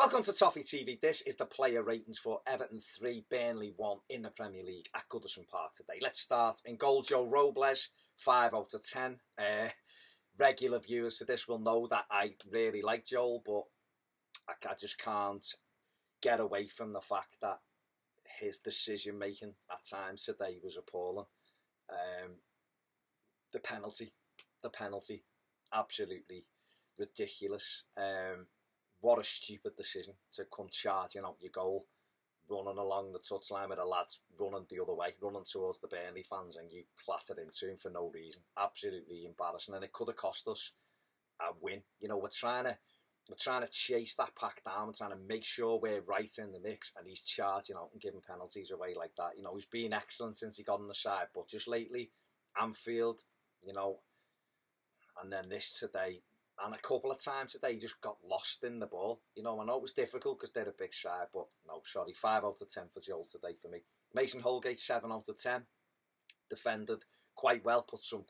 Welcome to Toffee TV. This is the player ratings for Everton 3, Burnley 1 in the Premier League at Goodison Park today. Let's start in goal. Joe Robles, 5 out of 10. Regular viewers to this will know that I really like Joel, but I just can't get away from the fact that his decision making at times today was appalling. The penalty, absolutely ridiculous. What a stupid decision to come charging out your goal, running along the touchline with the lads running the other way, running towards the Burnley fans, and you clattered into him for no reason. Absolutely embarrassing, and it could have cost us a win. You know, we're trying to chase that pack down. We're trying to make sure we're right in the mix, and he's charging out and giving penalties away like that. You know, he's been excellent since he got on the side, but just lately, Anfield, you know, and then this today. And a couple of times today, he just got lost in the ball. You know, I know it was difficult because they're a big side, but no, sorry, 5 out of 10 for Joel today for me. Mason Holgate, 7 out of 10. Defended quite well, put some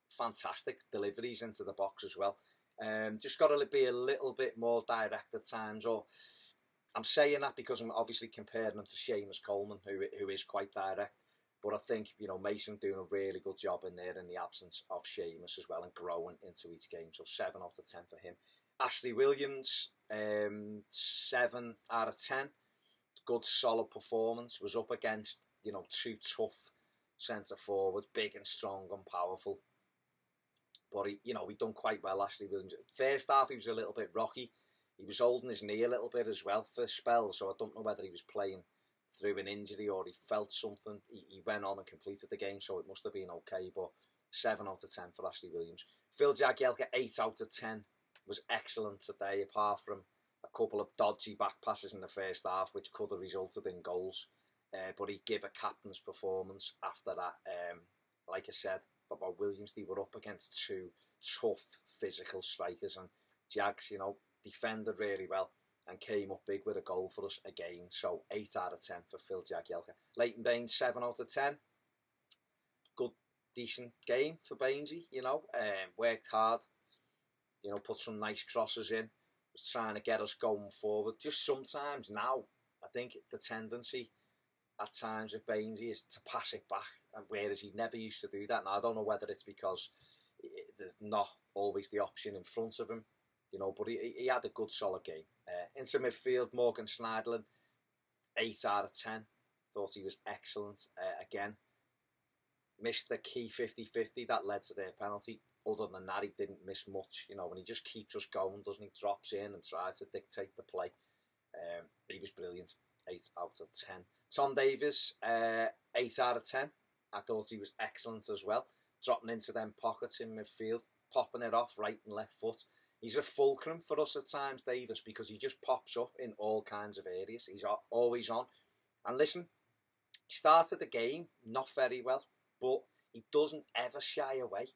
fantastic deliveries into the box as well. Just got to be a little bit more direct at times. Or I'm saying that because I'm obviously comparing him to Seamus Coleman, who is quite direct. But I think, you know, Mason doing a really good job in there in the absence of Seamus as well and growing into each game. So 7 out of 10 for him. Ashley Williams, 7 out of 10. Good, solid performance. Was up against, you know, two tough centre forwards, big and strong and powerful. But he done quite well, Ashley Williams. First half, he was a little bit rocky. He was holding his knee a little bit as well for a spell. So I don't know whether he was playing through an injury or he felt something. He went on and completed the game, so it must have been okay. But 7 out of 10 for Ashley Williams. Phil Jagielka, 8 out of 10. Was excellent today, apart from a couple of dodgy back passes in the first half, which could have resulted in goals. But he gave a captain's performance after that. Like I said about Williams, they were up against two tough physical strikers, and Jags, you know, defended really well and came up big with a goal for us again. So 8 out of 10 for Phil Jagielka. Leighton Baines, 7 out of 10. Good, decent game for Bainesy, you know. Worked hard, you know, put some nice crosses in. Was trying to get us going forward. Just sometimes now, I think the tendency at times with Bainesy is to pass it back, whereas he never used to do that. Now, I don't know whether it's because there's not always the option in front of him, you know, but he had a good, solid game. Into midfield, Morgan Schneiderlin, 8 out of 10. Thought he was excellent. Again, missed the key 50-50 that led to their penalty. Other than that, he didn't miss much, you know, and he just keeps us going, doesn't he? Drops in and tries to dictate the play. He was brilliant. 8 out of 10. Tom Davies, 8 out of 10. I thought he was excellent as well. Dropping into them pockets in midfield, popping it off right and left foot. He's a fulcrum for us at times, Davis, because he just pops up in all kinds of areas. He's always on. And listen, he started the game not very well, but he doesn't ever shy away.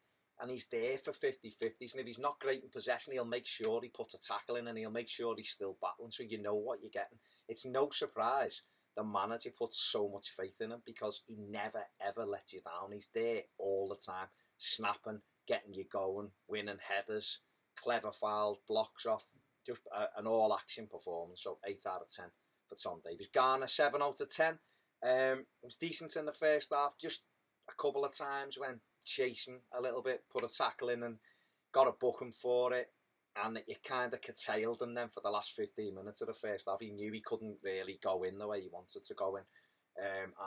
And he's there for 50-50s. And if he's not great in possession, he'll make sure he puts a tackle in and he'll make sure he's still battling, so you know what you're getting. It's no surprise the manager puts so much faith in him, because he never, ever lets you down. He's there all the time, snapping, getting you going, winning headers, clever fouls, blocks off, just an all-action performance. So 8 out of 10 for Tom Davies. Garner, 7 out of 10. It was decent in the first half, just a couple of times when chasing a little bit, put a tackle in and got a booking for it, and it kind of curtailed him then for the last 15 minutes of the first half. He knew he couldn't really go in the way he wanted to go in.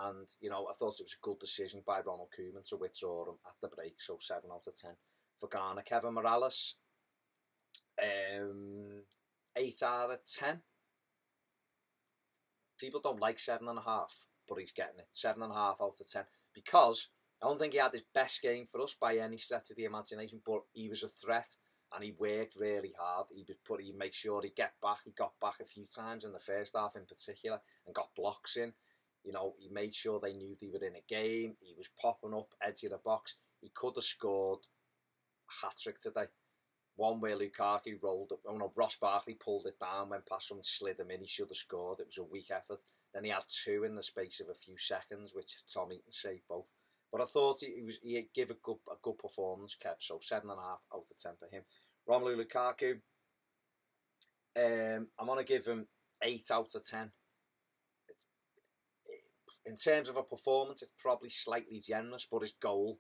And, you know, I thought it was a good decision by Ronald Koeman to withdraw him at the break. So 7 out of 10 for Garner. Kevin Morales, 8 out of 10. People don't like 7.5, but he's getting it. 7.5 out of 10. Because I don't think he had his best game for us by any stretch of the imagination, but he was a threat and he worked really hard. He made sure he get back. He got back a few times in the first half in particular and got blocks in. You know, he made sure they knew they were in a game. He was popping up, edge of the box. He could have scored a hat-trick today. One where Lukaku rolled up. Oh no, Ross Barkley pulled it down, went past him and slid him in. He should have scored. It was a weak effort. Then he had 2 in the space of a few seconds, which Tom Eaton saved both. But I thought he gave a good performance, Kev. So 7.5 out of 10 for him. Romelu Lukaku, I'm going to give him 8 out of 10. In terms of a performance, it's probably slightly generous, but his goal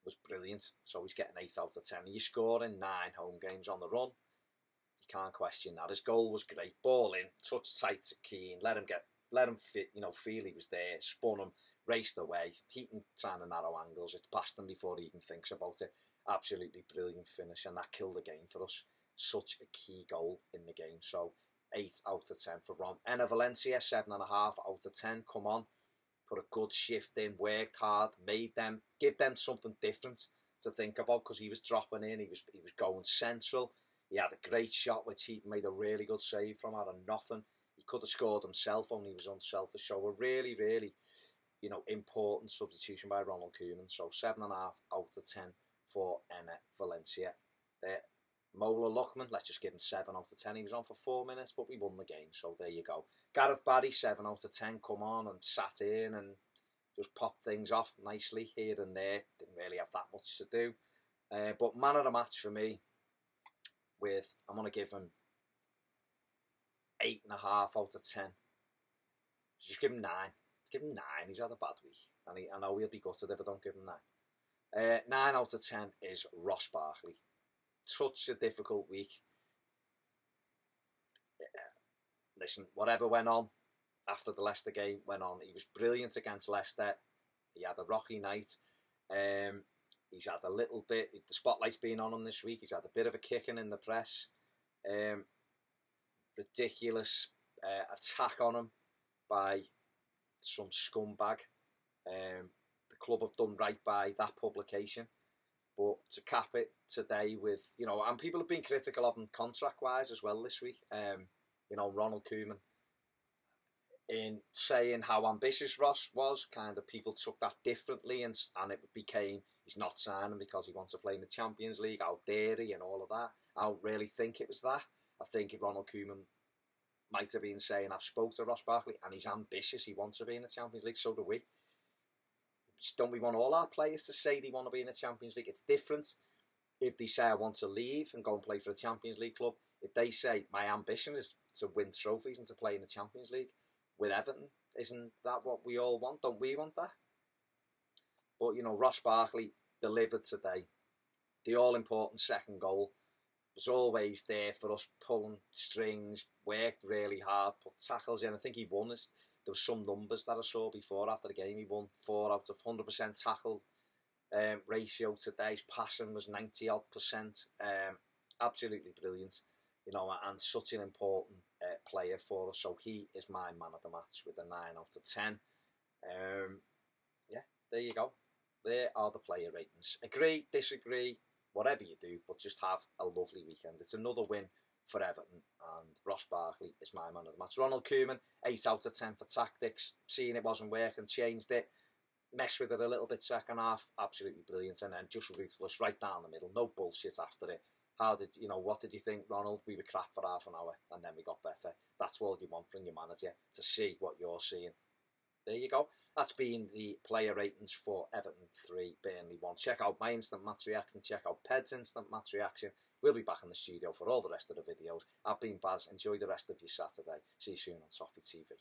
was brilliant. So he's getting 8 out of 10. He's scoring 9 home games on the run. You can't question that. His goal was great. Ball in, touch tight to Keane, let him fit, feel he was there, spun him, raced away. Heaton trying to narrow angles. It's past him before he even thinks about it. Absolutely brilliant finish, and that killed the game for us. Such a key goal in the game. So 8 out of 10 for Ron. Enner Valencia, 7.5 out of 10. Come on. Put a good shift in, worked hard, give them something different to think about, because he was dropping in, he was going central. He had a great shot which he made a really good save from out of nothing. He could have scored himself, only he was unselfish. So a really, really, important substitution by Ronald Koeman. So 7.5 out of 10 for Enner Valencia. Mola Luckman, let's just give him 7 out of 10. He was on for 4 minutes, but we won the game, so there you go. Gareth Barry, 7 out of 10, come on, and sat in and just popped things off nicely here and there. Didn't really have that much to do. But man of the match for me, I'm going to give him 8.5 out of 10. Just give him 9. Give him 9, he's had a bad week. And I know he'll be gutted if I don't give him 9. 9 out of 10 is Ross Barkley. Such a difficult week. Listen, whatever went on after the Leicester game went on, he was brilliant against Leicester. He had a rocky night. He's had a little bit, the spotlight's been on him this week. He's had a bit of a kicking in the press. Ridiculous attack on him by some scumbag. The club have done right by that publication. But to cap it today with, and people have been critical of him contract-wise as well this week. Ronald Koeman, in saying how ambitious Ross was, kind of people took that differently, and it became, he's not signing because he wants to play in the Champions League, how dare he, and all of that. I don't really think it was that. I think Ronald Koeman might have been saying, I've spoke to Ross Barkley, and he's ambitious, he wants to be in the Champions League, so do we. Don't we want all our players to say they want to be in the Champions League? It's different if they say, I want to leave and go and play for a Champions League club. If they say, my ambition is to win trophies and to play in the Champions League with Everton, isn't that what we all want? Don't we want that? But, Ross Barkley delivered today. The all-important second goal was always there for us, pulling strings, worked really hard, put tackles in. I think he won us. There were some numbers that I saw before after the game. He won 4 out of 100% tackle ratio today. His passing was 90-odd%. Absolutely brilliant, and such an important player for us. So he is my man of the match with a 9 out of 10. Yeah, there you go. There are the player ratings. Agree, disagree, whatever you do, but just have a lovely weekend. It's another win for Everton, and Ross Barkley is my man of the match. Ronald Koeman, 8 out of 10 for tactics. Seeing it wasn't working, changed it, messed with it a little bit second half. Absolutely brilliant, and then just ruthless right down the middle. No bullshit after it. What did you think, Ronald? We were crap for half an hour, and then we got better. That's all you want from your manager, to see what you're seeing. There you go. That's been the player ratings for Everton 3, Burnley 1. Check out my instant match reaction. Check out Ped's instant match reaction. We'll be back in the studio for all the rest of the videos. I've been Baz. Enjoy the rest of your Saturday. See you soon on Toffee TV.